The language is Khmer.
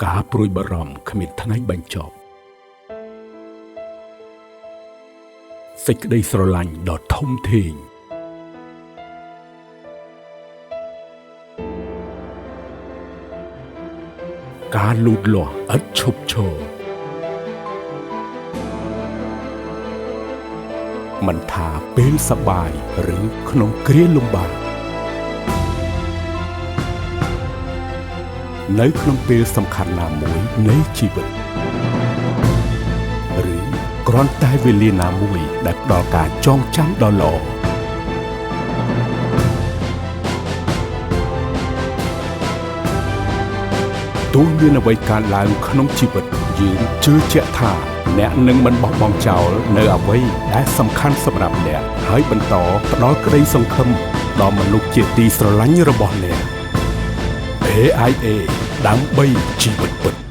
ការព្រួយបារម្ភគ្មានថ្ងៃបញ្ចប់សេចក្តីស្រឡាញ់ដ៏ធំធេងការលូតលាស់ឥតឈប់ឈរមិនថាពេលសប្បាយឬក្នុងគ្រាលំបាកនៅក្នុងពេលសំខាន់ណាមួយនៃជីវិតឬគ្រាន់តែវេលាណាមួយដែលផ្ដល់ការចងចាំដ៏ល្អទោះមានអ្វីកើតឡើងក្នុងជីវិតយើងជឿជាក់ថាអ្នកនឹងមិនបោះបង់ចោលនៅអ្វីដែលសំខាន់សម្រាប់អ្នកហើយបន្តផ្ដល់ក្តីសង្ឃឹមដល់មនុស្សជាទីស្រឡាញ់របស់អ្នក AIA ដើម្បីជីវិតពិត